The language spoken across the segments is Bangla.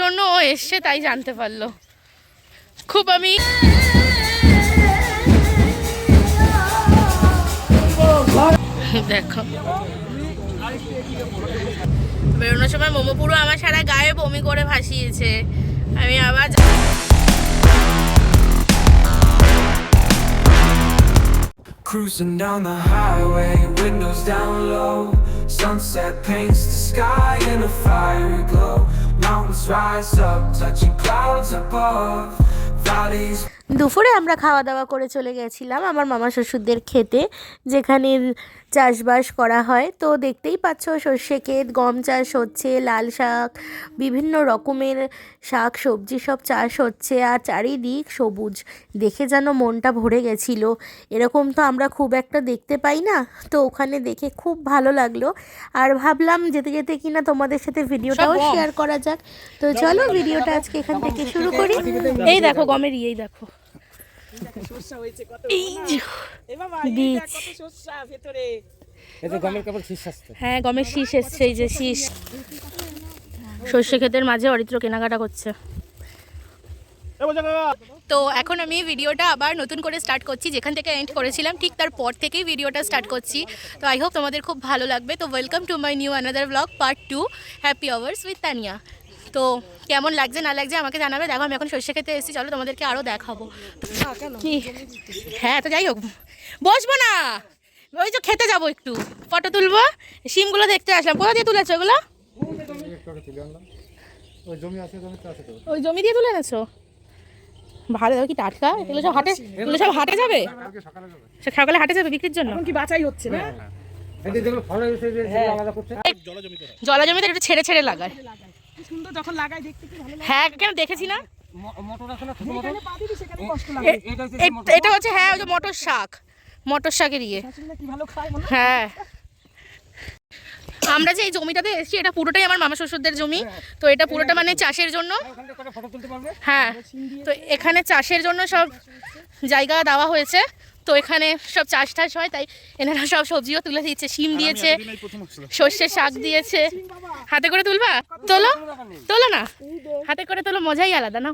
জন্য ও এসছে, তাই জানতে পারলো। খুব আমি দেখো বেরোনোর সময় মোমো পুরো আমার সারা গায়ে বমি করে ভাসিয়েছে। আমি আবার Cruising down the highway, windows down low. Sunset paints the sky in a fiery glow. Mountains rise up, touching clouds above. Valleys. দুপুরে আমরা খাওয়া দাওয়া করে চলে গেছিলাম আমার মামা শ্বশুরদের খেতে, যেখানে চাষবাস করা হয়। তো দেখতেই পাচ্ছ সর্ষে ক্ষেত, গম চাষ হচ্ছে, লাল শাক, বিভিন্ন রকমের শাক সবজি সব চাষ হচ্ছে, আর চারিদিক সবুজ। দেখে যেন মনটা ভরে গেছিল। এরকম তো আমরা খুব একটা দেখতে পাই না, তো ওখানে দেখে খুব ভালো লাগলো। আর ভাবলাম যেতে যেতে কিনা তোমাদের সাথে ভিডিওটাও শেয়ার করা যাক। তো চলো ভিডিওটা আজকে এখান থেকে শুরু করি। এই দেখো গমের এই দেখো হ্যাঁ গমের শীষ এসছে, এই যে শীষ। সর্ষে ক্ষেতের মাঝে অরিত্র কেনাকাটা করছে। তো এখন আমি ভিডিওটা আবার নতুন করে স্টার্ট করছি, যেখান থেকে এন্ড করেছিলাম ঠিক তারপর থেকেই ভিডিওটা স্টার্ট করছি। তো আই হোপ তোমাদের খুব ভালো লাগবে। তো welcome to my new another blog part 2 happy hours with Tania. তো কেমন লাগছে না লাগছে আমাকে জানাবে। দেখো আমি এখন সর্ষে খেতে এসেছি, চলো তোমাদেরকে আরও দেখাবো। কি হ্যাঁ তো যাই হোক, বসবো না, ওই যে খেতে যাবো, একটু ফটো তুলবো, শিমগুলো দেখতে আসলাম। কোথা দিয়ে তুলেছো ওগুলো? ওই জমি দিয়ে তুলে এনেছো? ভালো, কি টাটকা? এগুলো সব হাটে, এগুলো সব হাটে যাবে, সকালে হাটে যাবে বিক্রির জন্য। কি বাছাই হচ্ছে না? জলা জমিতে একটু ছেড়ে ছেড়ে লাগায়, সুন্দর যখন লাগাই দেখতে কি ভালো লাগে। হ্যাঁ কেন দেখেছি না, যেখানে পা দিবি সেখানে কষ্ট লাগে। এটা হচ্ছে হ্যাঁ ওই যে মটর শাক, মটর শাকের ইয়ে। কি ভালো খায় মনে। হ্যাঁ আমরা যে এই জমিটাতে এসেছি এটা পুরোটাই আমার মামা শ্বশুরদের জমি। তো এটা পুরোটা মানে চাষের জন্য। হ্যাঁ তো এখানে চাষের জন্য সব জায়গা দেওয়া হয়েছে। তো এখানে সব চাষ টাস হয়, তাই এনারা সব সবজিও তুলে দিচ্ছে। শিম দিয়েছে, সর্ষের শাক দিয়েছে। হাতে করে তুলবা? তোলো তোলো না, হাতে করে তোলো, মজাই আলাদা না।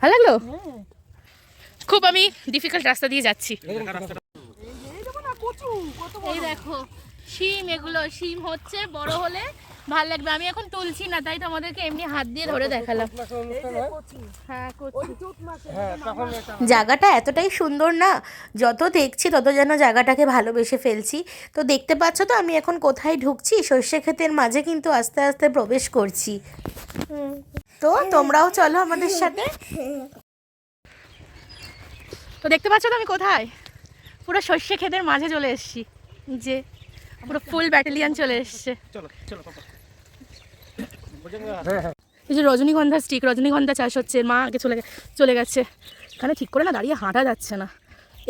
ভালো লাগলো খুব। আমি ডিফিকাল্ট রাস্তা দিয়ে যাচ্ছি। এই দেখো শিম, এগুলো শিম হচ্ছে, বড় হলে ভালো লাগবে। আমি এখন তুলছি না, তাই তোমাদেরকে এমনি হাত দিয়ে ধরে দেখালাম। হ্যাঁ জায়গাটা এতটাই সুন্দর না, যত দেখছি তত যেন জায়গাটাকে ভালোবেসে ফেলছি। তো দেখতে পাচ্ছ তো আমি এখন কোথায় ঢুকছি, সর্ষে ক্ষেতের মাঝে কিন্তু আস্তে আস্তে প্রবেশ করছি। তো তোমরাও চলো আমাদের সাথে। তো দেখতে পাচ্ছ তো আমি কোথায়, পুরো সর্ষে ক্ষেতের মাঝে চলে এসেছি। যে পুরো ফুল ব্যাটালিয়ান চলে এসছে। এই যে রজনীগন্ধা স্টিক, রজনীগন্ধা চাষ হচ্ছে। মা আগে চলে গেছে। এখানে ঠিক করে না দাঁড়িয়ে হাঁটা যাচ্ছে না,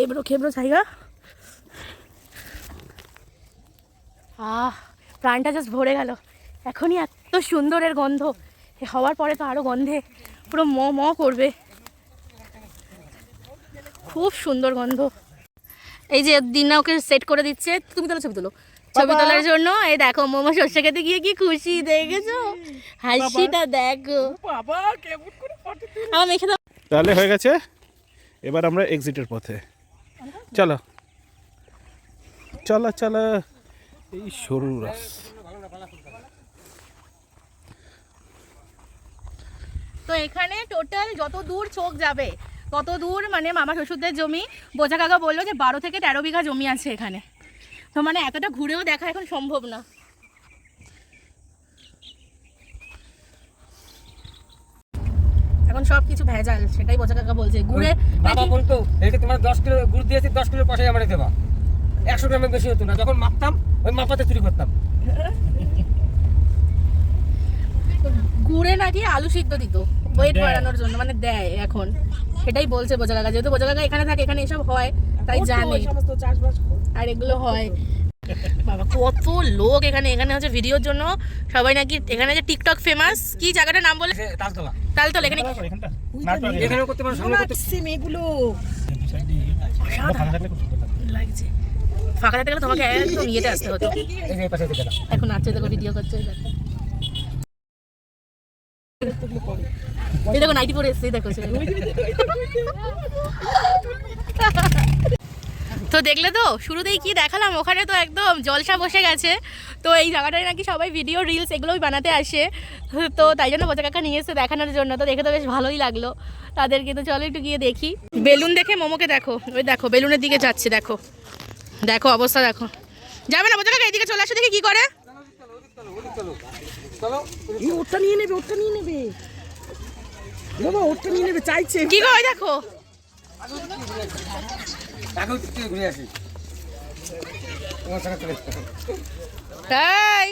এবড়ো খেবড়ো জায়গা। প্রাণটা জাস্ট ভরে গেল। এখনই এত সুন্দরের গন্ধ, হওয়ার পরে তো আরও গন্ধে পুরো ম করবে। খুব সুন্দর গন্ধ। এই যে দিনা ওকে সেট করে দিচ্ছে, তুমি তাহলে ছবি তোলো, ছবি তোলার জন্য। এই দেখো মোমো সর্ষে খেতে গিয়ে কি খুশি, দেখেছো হাসিটা দেখো। আমার মেখে দাও। তাহলে হয়ে গেছে, এবার আমরা এক্সিটের পথে। চলো চলো চলো, এই সরু রাস্তা। তো এখানে টোটাল যত দূর চোখ যাবে তত দূর মানে মামা শ্বশুরদের জমি। বোঝা কাকা বললো যে 12 থেকে 13 বিঘা জমি আছে এখানে। তো মানে এতটা ঘুরেও দেখা এখন সম্ভব না। এখন সব কিছু ভেজাল, সেটাই বোঝা কাকা বলছে। গুড়ে বাবা বলতো এটা তোমার 10 কিলো গুড় দিয়েছি, 10 কিলোর পাশে আমারে দেবা। 100 গ্রামের বেশি হতো না, যখন মাপতাম ওই মাপাতে চুরি করতাম। গুড়ে নাকি আলু সিদ্ধ দিত ওয়েট বাড়ানোর জন্য, মানে দেয় এখন, সেটাই বলছে বোঝা কাকা। যেহেতু বোঝা কাকা এখানে থাকে, এখানে এসব হয়, তাই জানে আর এগুলো হয়। বাবা কত লোক এখানে, এখানে হচ্ছে ভিডিওর জন্য সবাই নাকি। এখানে যে টিকটক ফেমাস, কি জায়গাটার নাম বলে? তালতলা। তালতলা। এখানে এখানেও করতে পারো, সামনে করতে। সিম এগুলো লাগছে। ফাঁকা থাকতে গেলে তোমাকে একদম ইয়েতে আসতে হতো। এই যে এই পাশে থেকে দাও। এখন নাচছে, দেখো ভিডিও করছে, এই দেখো। এই দেখো নাইটি পরে এসছে, এই দেখো সে। তো দেখলে তো শুরুতেই কি দেখালাম, ওখানে তো একদম জলসা বসে গেছে। তো এই জায়গাটায় নাকি সবাই ভিডিও রিলস এগুলোই বানাতে আসে, তো তাই জন্য বোঝা কাকা নিয়ে এসে দেখানোর জন্য। তো দেখে তো বেশ ভালোই লাগলো তাদেরকে। তো চলো একটু গিয়ে দেখি। বেলুন দেখে মোমোকে দেখো, ওই দেখো বেলুনের দিকে যাচ্ছে, দেখো দেখো অবস্থা দেখো। যাবে না বোঝা কাকা, এইদিকে চলে আসে দেখি কি করে। চলো ওটা নিয়ে নেবে, ওটা নিয়ে নেবে বাবা, ওটা নিয়ে নেবে চাইছে। কি গো, ওই দেখো এখন একটু ঘুরে আসি, তোমার সঙ্গে চলে এসছি। তাই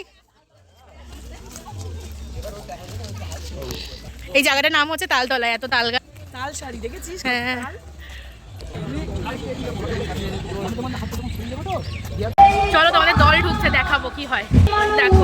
এই জায়গাটার নাম হচ্ছে তালতলা, এত তাল গাছ। তাল শাড়ি দেখেছিস? হ্যাঁ, চলো তোমাদের দল ঢুকছে, দেখাবো কি হয়, দেখো।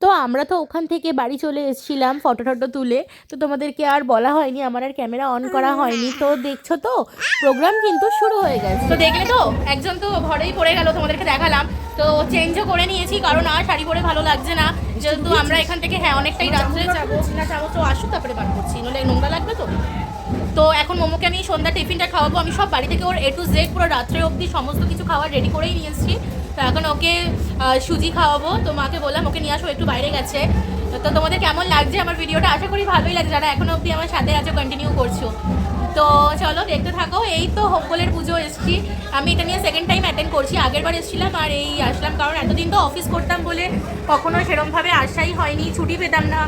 তো আমরা তো ওখান থেকে বাড়ি চলে এসেছিলাম ফটো টটো তুলে। তো তোমাদেরকে আর বলা হয়নি, আমার আর ক্যামেরা অন করা হয়নি। তো দেখছো তো প্রোগ্রাম কিন্তু শুরু হয়ে গেছে। তো দেখলে তো একজন তো ঘরেই পড়ে গেল, তোমাদেরকে দেখালাম। তো চেঞ্জও করে নিয়েছি, কারণ আর শাড়ি পরে ভালো লাগছে না, যেহেতু আমরা এখান থেকে হ্যাঁ অনেকটাই রাত্রে যাবো না, যাবো তো আসুক তারপরে বার করছি, নইলে নোংরা লাগবে তো। তো এখন মোমোকে আমি সন্ধ্যা টিফিনটা খাওয়াবো। আমি সব বাড়ি থেকে ওর A to Z পুরো রাত্রে অবধি সমস্ত কিছু খাবার রেডি করেই নিয়ে এসেছি। তো এখন ওকে সুজি খাওয়াবো। তো মাকে বললাম ওকে নিয়ে আসো, একটু বাইরে গেছে। তো তোমাদের কেমন লাগছে আমার ভিডিওটা? আশা করি ভালোই লাগছে, যারা এখনো অবধি আমার সাথে আছো, কন্টিনিউ করছো। তো চলো দেখতে থাকো। এই তো হোমকোলের পুজো এসেছি আমি, এটা নিয়ে সেকেন্ড টাইম অ্যাটেন্ড করছি। আগেরবার এসেছিলাম আর এই আসলাম, কারণ এতদিন তো অফিস করতাম বলে কখনো সেরমভাবে আসাই হয়নি, ছুটি পেতাম না।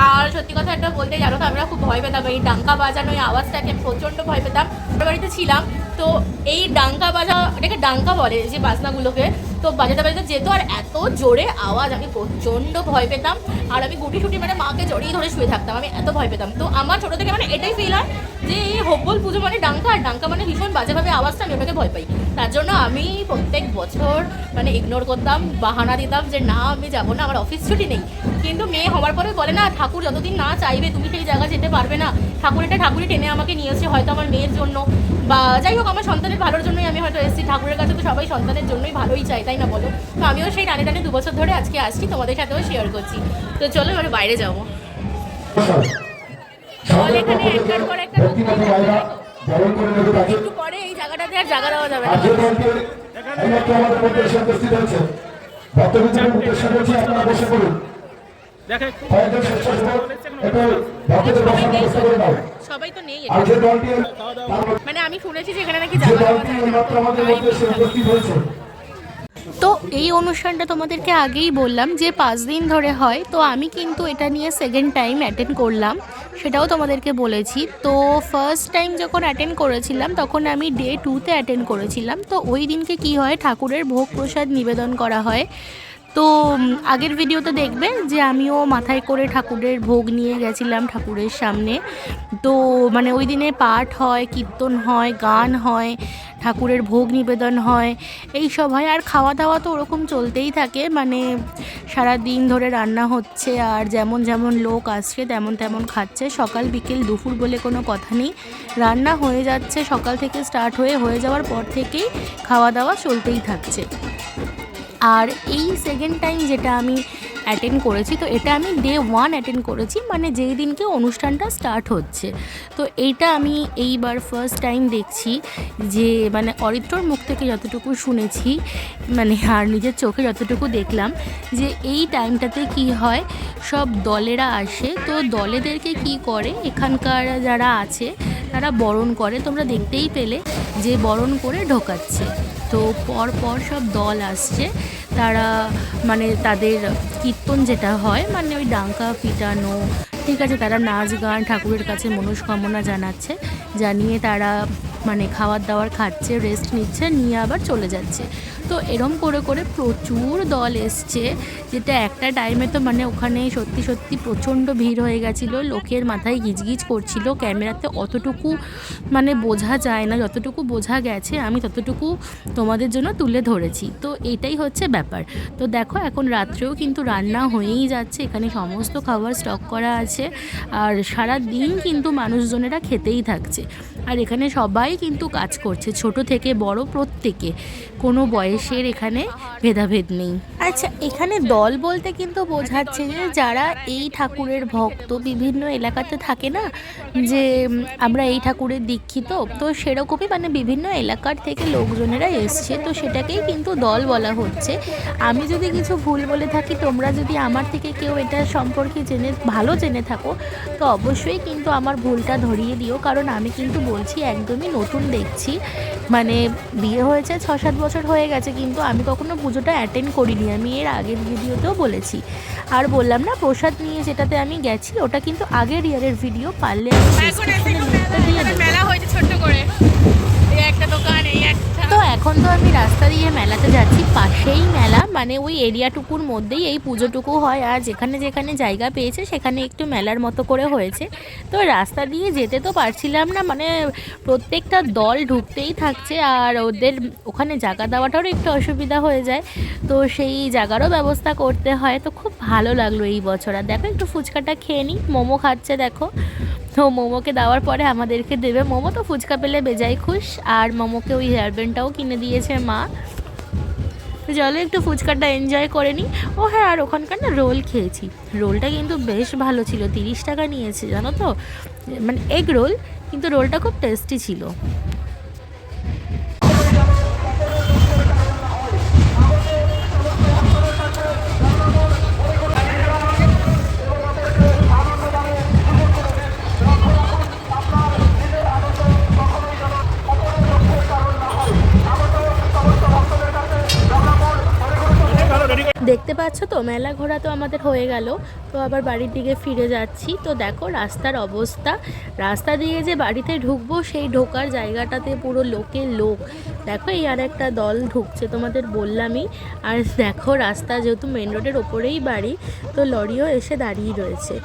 আর সত্যি কথা একটা বলতে জানো তো, আমরা খুব ভয় পেতাম এই ডাঙ্কা বাজানো, এই আওয়াজটাকে প্রচণ্ড ভয় পেতাম। আমার বাড়িতে ছিলাম তো এই ডাঙ্কা বাজা, এটাকে ডাঙ্কা বলে যে বাজনাগুলোকে, তো বাজাতে বাজাতে যেত আর এত জোরে আওয়াজ, আমি প্রচণ্ড ভয় পেতাম। আর আমি গুটি সুটি মানে মাকে জড়িয়ে ধরে শুয়ে থাকতাম, আমি এত ভয় পেতাম। তো আমার ছোটো থেকে মানে এটাই ফিল হয় যে এই হোব্বল পুজো মানে ডাঙ্কা, আর ডাঙ্কা মানে ভীষণ বাজেভাবে আওয়াজটা, আমি ওটাকে ভয় পাই। তার জন্য আমি প্রত্যেক বছর মানে ইগনোর করতাম, বাহানা দিতাম যে না আমি যাবো না, আমার অফিস ছুটি নেই। কিন্তু মেয়ে হওয়ার পরে বলে না, ঠাকুর যতদিন না চাইবে তুমি সেই জায়গা যেতে পারবে না। ঠাকুরই টেনে আমাকে নিয়েছে, হয়তো আমার মেয়ের জন্য বা যাই হোক আমার সন্তানের ভালোর জন্যই আমি হয়তো এসেছি। ঠাকুরের কাছে তো সবাই সন্তানের জন্যই ভালোই চাই, তাই না বলো? তো আমিও সেই টানে টানে 2 বছর ধরে আজকে আসছি, তোমাদের সাথেও শেয়ার করছি। তো চলো এবার বাইরে যাবো। এখানে এন্টার করে একটা একটু পরে এই জায়গাটাতে আর জায়গা দেওয়া যাবে না। দেখা একটু সবাই তো নেই মানে আমি শুনেছি যে এখানে নাকি জায়গা দেওয়া যায় না, তো এই অনুষ্ঠানটা তোমাদেরকে আগেই বললাম যে 5 দিন ধরে হয়। তো আমি কিন্তু এটা নিয়ে সেকেন্ড টাইম অ্যাটেন্ড করলাম, সেটাও তোমাদেরকে বলেছি। তো ফার্স্ট টাইম যখন অ্যাটেন্ড করেছিলাম তখন আমি ডে 2তে অ্যাটেন্ড করেছিলাম। তো ওই দিনকে কি হয়, ঠাকুরের ভোগ প্রসাদ নিবেদন করা হয়। তো আগের ভিডিওতে দেখবে যে আমিও মাথায় করে ঠাকুরের ভোগ নিয়ে গেছিলাম ঠাকুরের সামনে। তো মানে ওই দিনে পাঠ হয়, কীর্তন হয়, গান হয়, ঠাকুরের ভোগ নিবেদন হয়, এই সব হয়। আর খাওয়া দাওয়া তো ওরকম চলতেই থাকে, মানে সারা দিন ধরে রান্না হচ্ছে আর যেমন যেমন লোক আসছে তেমন তেমন খাচ্ছে। সকাল বিকেল দুপুর বলে কোনো কথা নেই, রান্না হয়ে যাচ্ছে সকাল থেকে স্টার্ট হয়ে যাওয়ার পর থেকেই খাওয়া দাওয়া চলতেই থাকছে। আর এই সেকেন্ড টাইম যেটা আমি অ্যাটেন্ড করেছি, তো এটা আমি ডে 1 অ্যাটেন্ড করেছি, মানে যেই দিনকে অনুষ্ঠানটা স্টার্ট হচ্ছে। তো এইটা আমি এইবার ফার্স্ট টাইম দেখছি যে মানে অরিত্রর মুখ থেকে যতটুকু শুনেছি, মানে আর নিজের চোখে যতটুকু দেখলাম, যে এই টাইমটাতে কি হয়, সব দলেরা আসে। তো দলেদেরকে কি করে, এখানকার যারা আছে তারা বরণ করে, তোমরা দেখতেই পেলে যে বরণ করে ঢোকাচ্ছে। তো পর সব দল আসছে, তারা মানে তাদের কীর্তন যেটা হয়, মানে ওই ডাঙ্কা পিটানো, ঠিক আছে, তারা নাচ গান ঠাকুরের কাছে মনস্কামনা জানিয়ে তারা মানে খাবার দাবার খাচ্ছে, রেস্ট নিচ্ছে, নিয়ে আবার চলে যাচ্ছে। তো এরম করে করে প্রচুর দল এসছে, যেটা একটা টাইমে তো মানে ওখানে সত্যি সত্যি প্রচণ্ড ভিড় হয়ে গেছিলো, লোকের মাথায় গিজগিজ করছিল। ক্যামেরাতে অতটুকু মানে বোঝা যায় না, যতটুকু বোঝা গেছে আমি ততটুকু তোমাদের জন্য তুলে ধরেছি। তো এইটাই হচ্ছে ব্যাপার। তো দেখো এখন রাত্রেও কিন্তু রান্না হয়েই যাচ্ছে, এখানে সমস্ত খাবার স্টক করা আছে, আর সারা দিন কিন্তু মানুষজনেরা খেতেই থাকছে। আর এখানে সবাই কিন্তু কাজ করছে, ছোট থেকে বড় প্রত্যেকে, কোনো বয়সের এখানে ভেদাভেদ নেই। আচ্ছা, এখানে দল বলতে কিন্তু বোঝাচ্ছে যে যারা এই ঠাকুরের ভক্ত, বিভিন্ন এলাকাতে থাকে না যে আমরা এই ঠাকুরের দীক্ষিত, তো সেরকমই মানে বিভিন্ন এলাকার থেকে লোকজনেরা এসছে, তো সেটাকেই কিন্তু দল বলা হচ্ছে। আমি যদি কিছু ভুল বলে থাকি, তোমরা যদি আমার থেকে কেউ এটা সম্পর্কে ভালো জেনে থাকো, তো অবশ্যই কিন্তু আমার ভুলটা ধরিয়ে দিও, কারণ আমি কিন্তু বলছি একদমই নতুন দেখছি। মানে বিয়ে হয়েছে 6-7 বছর হয়ে গেছে, কিন্তু আমি কখনো পুজোটা অ্যাটেন্ড করিনি, আমি এর আগের ভিডিওতেও বলেছি। আর বললাম না প্রসাদ নিয়ে যেটাতে আমি গেছি, ওটা কিন্তু আগের ইয়ারের ভিডিও, পারলে মেলা হয়েছে ছোট্ট করে, এই একটা দোকান, এই একটা। তো এখন তো আমি রাস্তা দিয়ে মেলাতে যাচ্ছি, পাশেই মেলা, মানে ওই এরিয়াটুকুর মধ্যেই এই পুজোটুকু হয়, আর যেখানে যেখানে জায়গা পেয়েছে সেখানে একটু মেলার মতো করে হয়েছে। তো রাস্তা দিয়ে যেতে তো পারছিলাম না, মানে প্রত্যেকটা দল ঢুকতেই থাকছে, আর ওদের ওখানে জায়গা দেওয়াটারও একটু অসুবিধা হয়ে যায়, তো সেই জায়গারও ব্যবস্থা করতে হয়। তো খুব ভালো লাগলো এই বছর। আর দেখো একটু ফুচকাটা খেয়ে নিই, মোমো খাচ্ছে দেখো। তো মোমোকে দেওয়ার পরে আমাদেরকে দেবে মোমো, তো ফুচকা পেলে বেজায় খুশ। আর মোমোকে ওই হেয়ারব্যান্ডটাও কিনে দিয়েছে মা। তো চলো একটু ফুচকাটা এনজয় করে নিই। ও হ্যাঁ, আর ওখানকার না রোল খেয়েছি, রোলটা কিন্তু বেশ ভালো ছিল, 30 টাকা নিয়েছে জানো তো, মানে এগ রোল, কিন্তু রোলটা খুব টেস্টি ছিল। দেখতে পাচ্ছ তো মেলা ঘোরা তো আমাদের হয়ে গেল, তো আবার বাড়ির দিকে ফিরে যাচ্ছি। তো দেখো রাস্তার অবস্থা, রাস্তা দিয়ে যে বাড়িতে ঢুকবো সেই ঢোকার জায়গাটাতে পুরো লোকের লোক। দেখো এই আর একটা দল ঢুকছে, তোমাদের বললামই। আর দেখো রাস্তা যেহেতু মেন রোডের ওপরেই বাড়ি, তো লরিও এসে দাঁড়িয়ে রয়েছে।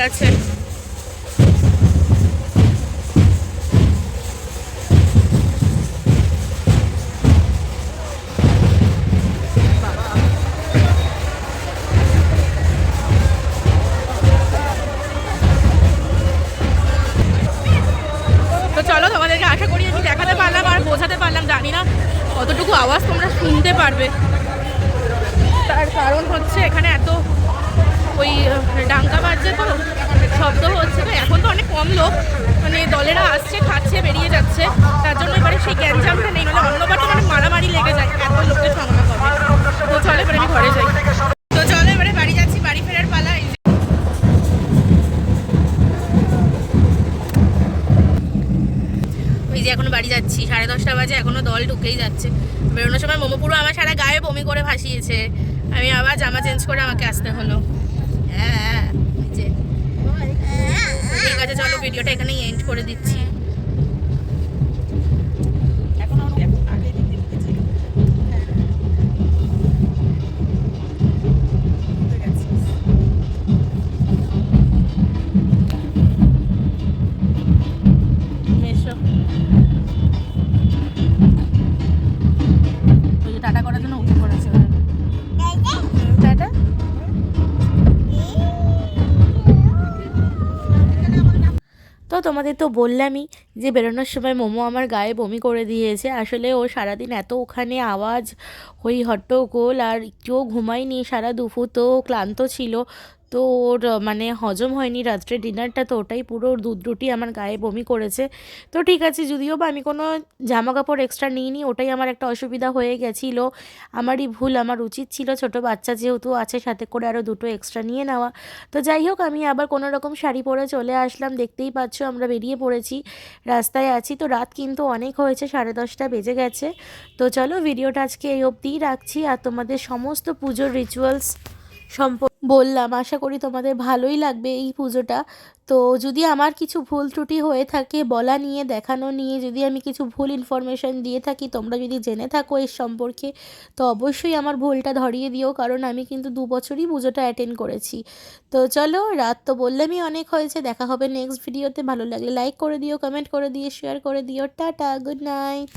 গেছে। তো চলো, তোমাদেরকে আশা করি আমি দেখাতে পারলাম আর বোঝাতে পারলাম, জানি না কতটুকু আওয়াজ তোমরা শুনতে পারবে। তার কারণ হচ্ছে এখানে এত ওই ডাঙ্কা বাজছে, তো শব্দ হচ্ছে। তো এখন তো অনেক কম লোক, মানে দলেরা আসছে, খাচ্ছে, বেরিয়ে যাচ্ছে, তার জন্য এবারে সেই গ্যাঞ্জামটা নেই। মানে অন্যবার তো মানে মারামারি লেগে যায়, এত লোকের সমাগম হবে। তো চলো এবারে আমি ঘরে যাই। তো চলো এবারে বাড়ি যাচ্ছি, বাড়ি ফেরার পালা। এই যে এখন বাড়ি যাচ্ছি, 10:30 বাজে, এখনো দল ঢুকেই যাচ্ছে। বেরোনোর সময় মোমো পুরো আমার সারা গায়ে বমি করে ভাসিয়েছে, আমি আবার জামা চেঞ্জ করে আমাকে আসতে হলো। হ্যাঁ, এই যে। ঠিক আছে, চলো ভিডিওটা এখানেই এন্ড করে দিচ্ছি। এসো। ওই যে টাটা করার জন্য উঠে পড়েছে। টাটা। তো তোমাদের তো বললামই যে বেরোনোর সময় মোমো আমার গায়ে বমি করে দিয়েছে। আসলে ও সারাদিন এত ওখানে আওয়াজ, হই হট্টগোল, আর কেউ ঘুমায়নি সারা দুপুর, তো ক্লান্ত ছিল। তো ওর মানে হজম হয়নি রাত্রে ডিনারটা, তো ওটাই পুরো দুধ রুটি আমার গায়ে বমি করেছে। তো ঠিক আছে, যদিও বা আমি কোনো জামা কাপড় এক্সট্রা নিইনি, ওটাই আমার একটা অসুবিধা হয়ে গেছিলো। আমারই ভুল, আমার উচিত ছিল ছোট বাচ্চা যেহেতু আছে সাথে করে আরও দুটো এক্সট্রা নিয়ে নেওয়া। তো যাই হোক, আমি আবার কোনো রকম শাড়ি পরে চলে আসলাম। দেখতেই পাচ্ছ আমরা বেরিয়ে পড়েছি, রাস্তায় আছি। তো রাত কিন্তু অনেক হয়েছে, 10:30 বেজে গেছে। তো চলো ভিডিওটা আজকে এই অবধিই রাখছি, আর তোমাদের সমস্ত পুজোর রিচুয়ালস বললাম। আশা করি তোমাদের ভালোই লাগবে এই পুজোটা। তো যদি আমার কিছু ভুল ত্রুটি হয়ে থাকে, বলা নিয়ে, দেখানো নিয়ে, যদি আমি কিছু ভুল ইনফরমেশান দিয়ে থাকি, তোমরা যদি জেনে থাকো এর সম্পর্কে, তো অবশ্যই আমার ভুলটা ধরিয়ে দিও, কারণ আমি কিন্তু 2 বছরই পুজোটা অ্যাটেন্ড করেছি। তো চলো, রাত তো বললামই অনেক হয়েছে। দেখা হবে নেক্সট ভিডিওতে। ভালো লাগলে লাইক করে দিও, কমেন্ট করে দিও, শেয়ার করে দিও। Tata, good night.